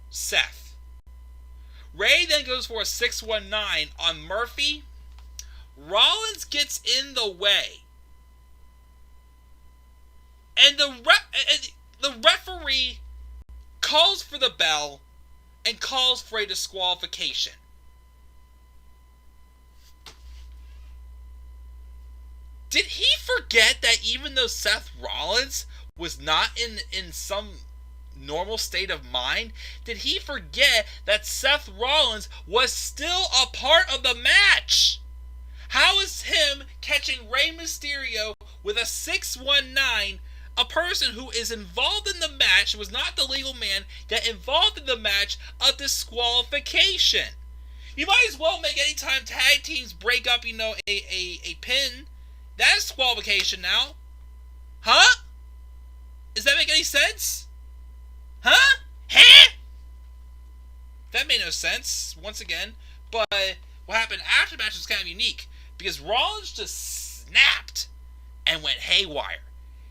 Seth. Ray then goes for a 619 on Murphy. Rollins gets in the way. And the referee calls for the bell and calls for a disqualification. Did he forget that even though Seth Rollins was not in some normal state of mind, did he forget that Seth Rollins was still a part of the match? How is him catching Rey Mysterio with a 619, a person who is involved in the match, was not the legal man, yet involved in the match, a disqualification? You might as well make any time tag teams break up, a pin. That's disqualification now. Huh? Does that make any sense? Huh? That made no sense, once again. But what happened after the match was kind of unique, because Rollins just snapped and went haywire.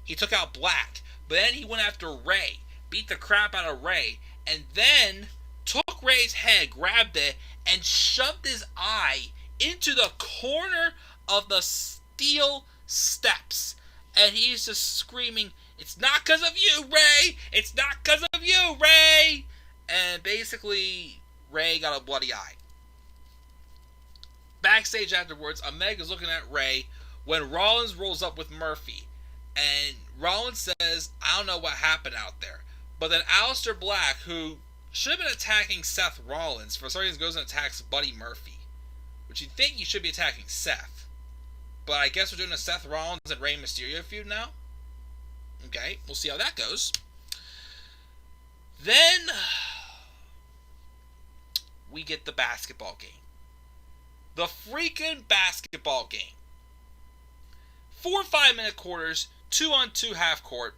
He took out Black, but then he went after Ray, beat the crap out of Ray, and then took Ray's head, grabbed it, and shoved his eye into the corner of the steel steps. And he's just screaming, "It's not because of you, Ray! It's not because of you, Ray!" And basically, Ray got a bloody eye. Backstage afterwards, Omega's looking at Ray when Rollins rolls up with Murphy. And Rollins says, "I don't know what happened out there." But then Aleister Black, who should have been attacking Seth Rollins, for some reason goes and attacks Buddy Murphy, which you'd think he should be attacking Seth. But I guess we're doing a Seth Rollins and Rey Mysterio feud now. Okay, we'll see how that goes. Then we get the basketball game. The freaking basketball game. 4 5-minute quarters, 2-on-2 half court.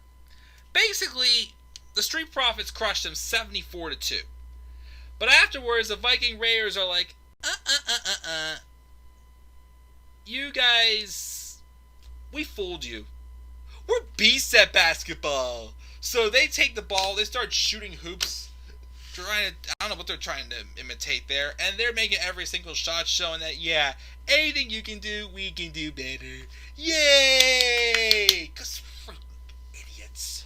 Basically, the Street Profits crushed them 74-2. But afterwards, the Viking Raiders are like, you guys, we fooled you. We're beasts at basketball. So they take the ball, they start shooting hoops. I don't know what they're trying to imitate there. And they're making every single shot showing that, yeah, anything you can do, we can do better. Yay! Because freaking idiots.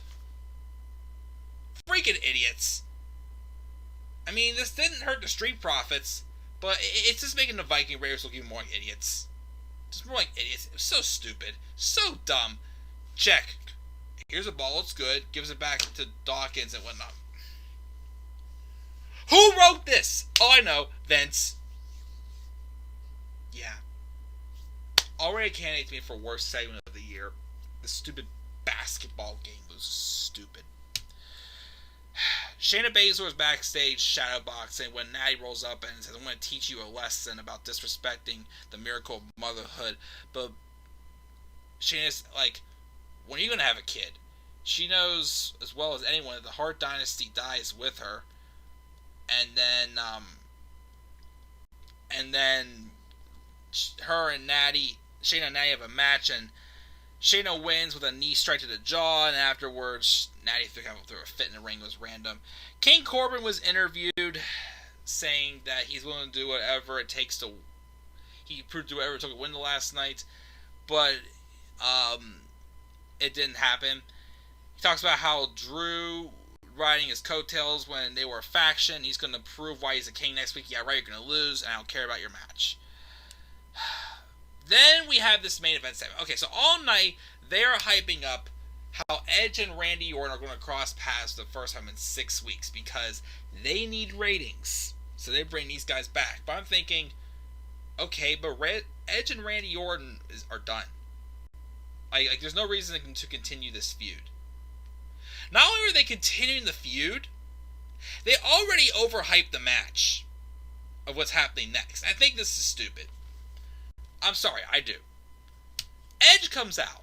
Freaking idiots. I mean, this didn't hurt the Street Profits, but it's just making the Viking Raiders look even more like idiots. Just more like idiots. It was so stupid. So dumb. Check. Here's a ball. It's good. Gives it back to Dawkins and whatnot. Who wrote this? Oh, I know. Vince. Yeah. Already candidates me for worst segment of the year. The stupid basketball game was stupid. Shayna Baszler was backstage shadowboxing when Natty rolls up and says, "I'm going to teach you a lesson about disrespecting the miracle of motherhood." But Shayna's like, when are you going to have a kid? She knows as well as anyone that the Hart Dynasty dies with her. And then her and Natty, Shayna and Natty have a match, and Shayna wins with a knee strike to the jaw, and afterwards, Natty threw a fit in the ring. It was random. King Corbin was interviewed, saying that he's willing to do whatever it takes to. He proved to do whatever it took to win the last night, but it didn't happen. He talks about how Drew riding his coattails when they were a faction. He's going to prove why he's a king next week. Yeah, right, you're going to lose, and I don't care about your match. Then we have this main event segment. Okay, so all night they are hyping up how Edge and Randy Orton are going to cross paths the first time in 6 weeks because they need ratings. So they bring these guys back. But I'm thinking, okay, but Edge and Randy Orton are done. Like, there's no reason to continue this feud. Not only are they continuing the feud, they already overhyped the match of what's happening next. I think this is stupid. I'm sorry, I do. Edge comes out.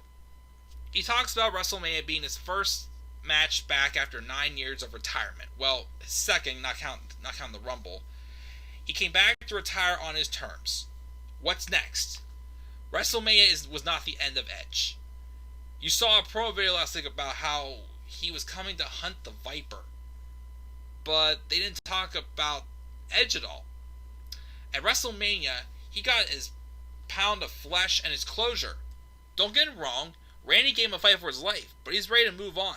He talks about WrestleMania being his first match back after 9 years of retirement. Well, his second, not counting the Rumble. He came back to retire on his terms. What's next? WrestleMania was not the end of Edge. You saw a promo video last week about how he was coming to hunt the Viper. But they didn't talk about Edge at all. At WrestleMania, he got his pound of flesh and his closure. Don't get it wrong, Randy gave him a fight for his life, but he's ready to move on.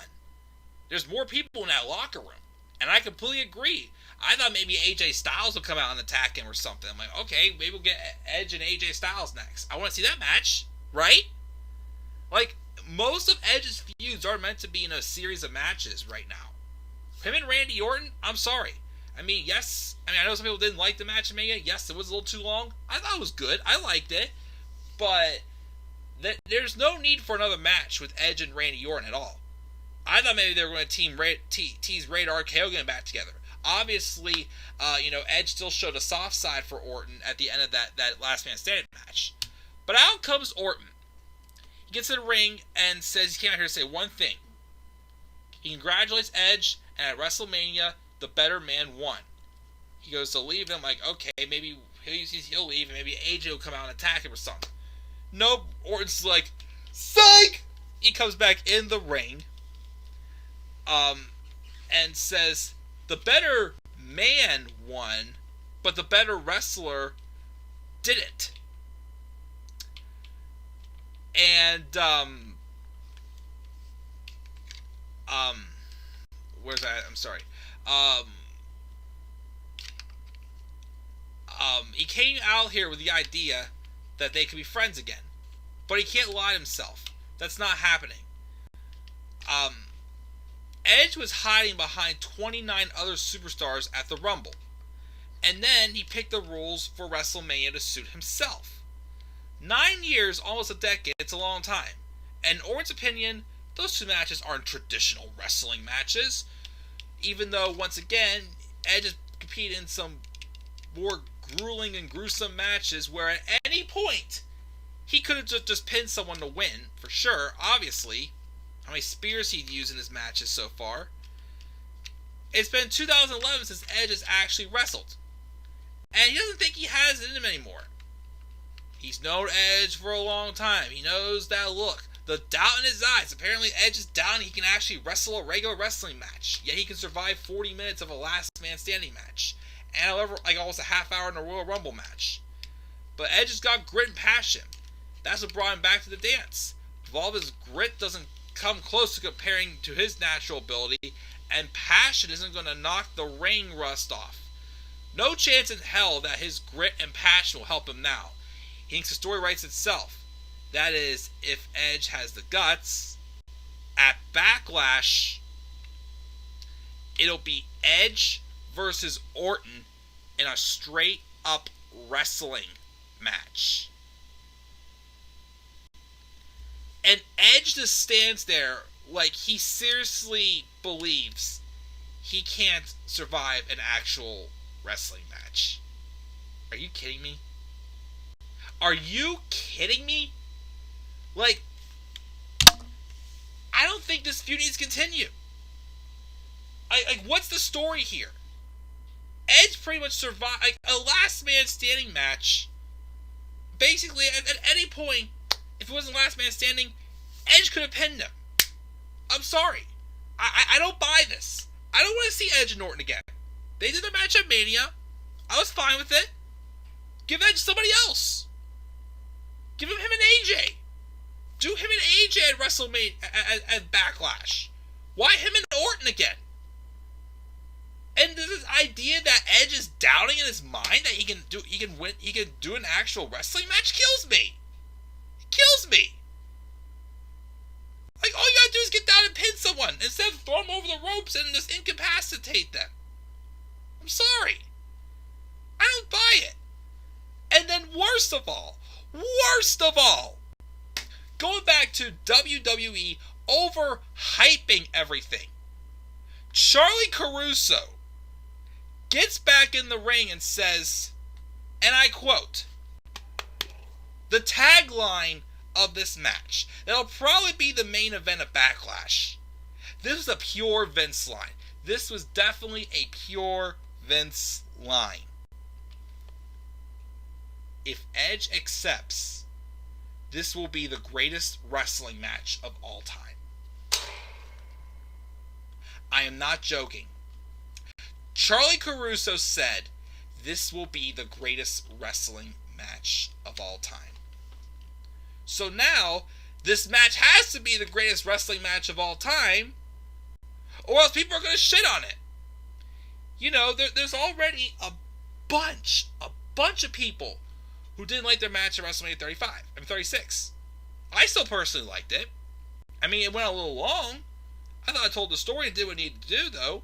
There's more people in that locker room, and I completely agree. I thought maybe AJ Styles would come out and attack him or something. I'm like, okay, maybe we'll get Edge and AJ Styles next. I want to see that match, right? Like, most of Edge's feuds are meant to be in a series of matches right now. Him and Randy Orton, I'm sorry. I mean, yes, I know some people didn't like the match in Mania. Yes, it was a little too long. I thought it was good. I liked it. But there's no need for another match with Edge and Randy Orton at all. I thought maybe they were going to tease Radar KO getting back together. Obviously, Edge still showed a soft side for Orton at the end of that last man standing match. But out comes Orton. He gets in the ring and says he came out here to say one thing. He congratulates Edge, and at WrestleMania, the better man won. He goes to leave, and I'm like, okay, maybe he'll leave, and maybe AJ will come out and attack him or something. Nope, Orton's like, psych! He comes back in the ring, and says, the better man won, but the better wrestler didn't. And, where's that? I'm sorry. He came out here with the idea that they could be friends again. But he can't lie to himself. That's not happening. Edge was hiding behind 29 other superstars at the Rumble. And then he picked the rules for WrestleMania to suit himself. 9 years, almost a decade, it's a long time. And in Orton's opinion, those two matches aren't traditional wrestling matches. Even though, once again, Edge has competed in some more grueling and gruesome matches where at any point, he could have just pinned someone to win, for sure, obviously. How many spears he'd used in his matches so far. It's been 2011 since Edge has actually wrestled. And he doesn't think he has it in him anymore. He's known Edge for a long time. He knows that look. The doubt in his eyes. Apparently Edge is doubting he can actually wrestle a regular wrestling match. Yet he can survive 40 minutes of a last man standing match. And almost a half hour in a Royal Rumble match. But Edge has got grit and passion. That's what brought him back to the dance. If all of his grit doesn't come close to comparing to his natural ability, and passion isn't going to knock the ring rust off. No chance in hell that his grit and passion will help him now. He thinks the story writes itself. That is, if Edge has the guts, at Backlash, it'll be Edge versus Orton in a straight-up wrestling match. And Edge just stands there like he seriously believes he can't survive an actual wrestling match. Are you kidding me? Are you kidding me? Like, I don't think this feud needs to continue. What's the story here? Edge pretty much survived, like, a last man standing match. Basically, at any point, if it wasn't last man standing, Edge could have pinned him. I'm sorry. I don't buy this. I don't want to see Edge and Orton again. They did their match at Mania. I was fine with it. Give Edge somebody else. Give him and AJ. Do him and AJ at WrestleMania at Backlash. Why him and Orton again? And this idea that Edge is doubting in his mind that he can do an actual wrestling match kills me. It kills me. Like, all you gotta do is get down and pin someone instead of throw them over the ropes and just incapacitate them. I'm sorry. I don't buy it. And then worst of all, going back to WWE overhyping everything, Charlie Caruso gets back in the ring and says, and I quote, the tagline of this match, that'll probably be the main event of Backlash. This was a pure Vince line. This was definitely a pure Vince line. If Edge accepts, this will be the greatest wrestling match of all time. I am not joking. Charlie Caruso said this will be the greatest wrestling match of all time. So now, this match has to be the greatest wrestling match of all time, or else people are going to shit on it. You know, there's already a bunch of people who didn't like their match at WrestleMania 36. I still personally liked it. I mean, it went a little long. I thought I told the story and did what it needed to do, though.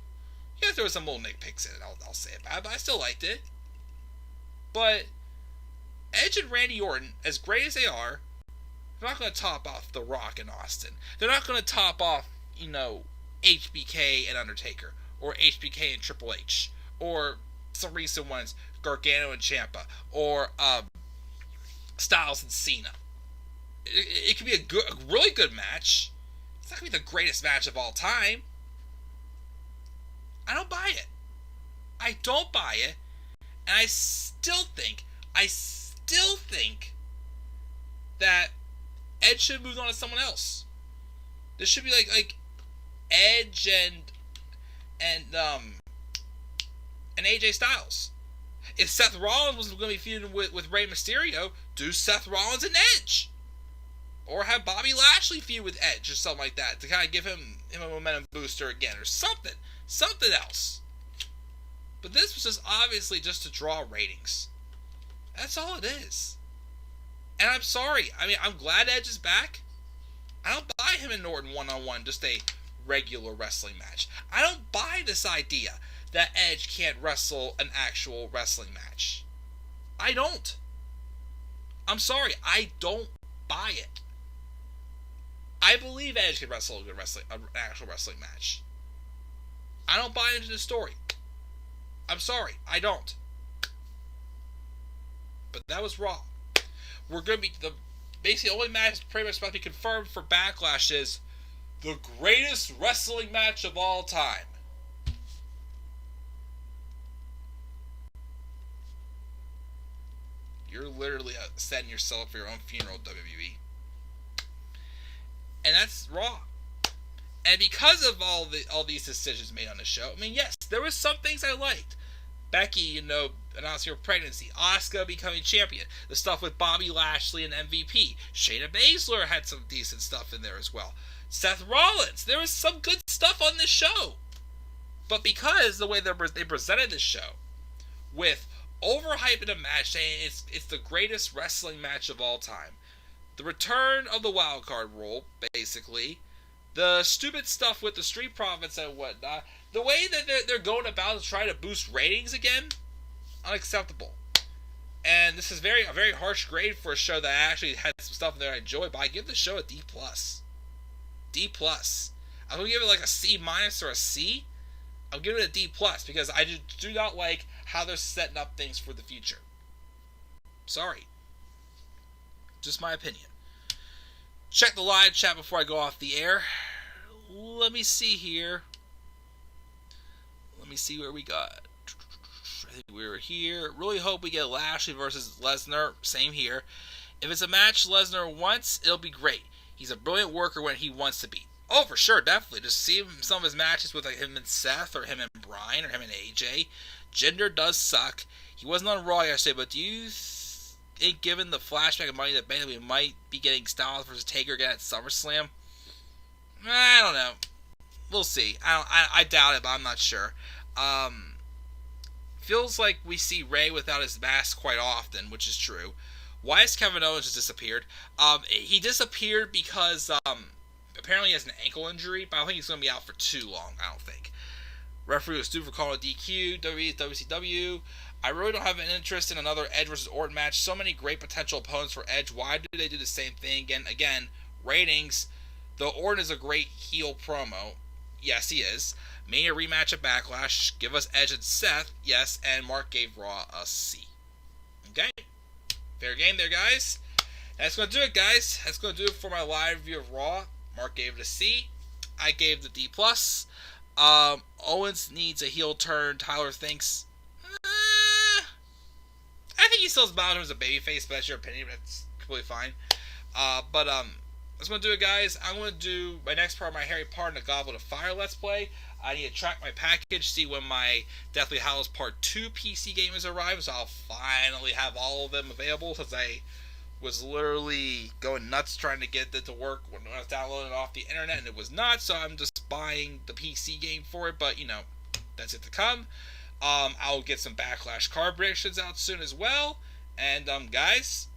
Yeah, there was some little nitpicks in it, I'll say about it, but I still liked it. But Edge and Randy Orton, as great as they are, they're not going to top off The Rock and Austin. They're not going to top off, HBK and Undertaker, or HBK and Triple H, or some recent ones, Gargano and Ciampa, or Styles and Cena. It could be a really good match. It's not going to be the greatest match of all time. I don't buy it. I don't buy it. And I still think that Edge should have moved on to someone else. This should be like Edge and AJ Styles. If Seth Rollins was going to be feuding with Rey Mysterio, do Seth Rollins and Edge. Or have Bobby Lashley feud with Edge or something like that to kind of give him a momentum booster again or something. Something else. But this was just obviously just to draw ratings. That's all it is. And I'm sorry. I mean, I'm glad Edge is back. I don't buy him and Orton one-on-one, just a regular wrestling match. I don't buy this idea that Edge can't wrestle an actual wrestling match. I don't. I'm sorry. I don't buy it. I believe Edge can wrestle an actual wrestling match. I don't buy into the story. I'm sorry, I don't. But that was Raw. We're going to be basically the only match pretty much about to be confirmed for Backlash is the greatest wrestling match of all time. You're literally setting yourself for your own funeral, WWE. And that's Raw. And because of all these decisions made on the show, I mean, yes, there were some things I liked. Becky, announcing her pregnancy. Asuka becoming champion. The stuff with Bobby Lashley and MVP. Shayna Baszler had some decent stuff in there as well. Seth Rollins. There was some good stuff on this show. But because the way they presented this show, with overhyping a match, saying it's the greatest wrestling match of all time, the return of the wild card rule, basically, the stupid stuff with the Street Profits and whatnot, the way that they're going about to try to boost ratings again, unacceptable. And this is a very harsh grade for a show that actually had some stuff in there I enjoyed, but I give the show a D+. D+. I'm going to give it like a C- or a C. I'll give it a D+ because I just do not like how they're setting up things for the future. Sorry. Just my opinion. Check the live chat before I go off the air. Let me see here. Let me see where we got. I think we were here. Really hope we get Lashley versus Lesnar. Same here. If it's a match Lesnar wants, it'll be great. He's a brilliant worker when he wants to be. Oh, for sure, definitely. Just see some of his matches with like him and Seth, or him and Bryan, or him and AJ. Jinder does suck. He wasn't on Raw yesterday, but do you think, given the flashback of Money in the Bank, that we might be getting Styles versus Taker again at SummerSlam? I don't know. We'll see. I doubt it, but I'm not sure. Feels like we see Ray without his mask quite often, which is true. Why has Kevin Owens just disappeared? He disappeared because apparently he has an ankle injury, but I don't think he's going to be out for too long, I don't think. Referee was due for calling a DQ, WWE, WCW. I really don't have an interest in another Edge versus Orton match. So many great potential opponents for Edge. Why do they do the same thing again? Again, ratings. Though Orton is a great heel promo. Yes, he is. Mania rematch at Backlash. Give us Edge and Seth. Yes, and Mark gave Raw a C. Okay? Fair game there, guys. That's going to do it, guys. That's going to do it for my live review of Raw. Mark gave it a C. I gave the D+. Owens needs a heel turn. Tyler thinks... I think he still has bound him as a babyface, but that's your opinion. That's completely fine. That's going to do it, guys. I'm going to do my next part of my Harry Potter and the Goblet of Fire Let's Play. I need to track my package, see when my Deathly Hallows Part 2 PC game has arrived, so I'll finally have all of them available, since I was literally going nuts trying to get it to work when I was downloading it off the internet, and it was not, so I'm just buying the PC game for it, but, you know, that's it to come. I'll get some Backlash card predictions out soon as well, and, guys,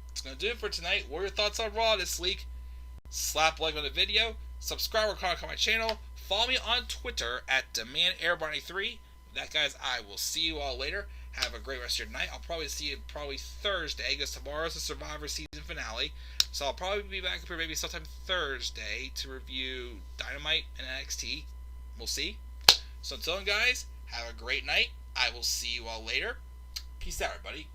that's going to do it for tonight. What are your thoughts on Raw this week? Slap a like on the video, subscribe or comment on my channel, follow me on Twitter at DemandAirBarney3. That, guys, I will see you all later. Have a great rest of your night. I'll probably see you Thursday, because tomorrow's the Survivor season finale. So I'll probably be back here maybe sometime Thursday to review Dynamite and NXT. We'll see. So until then, guys, have a great night. I will see you all later. Peace out, everybody.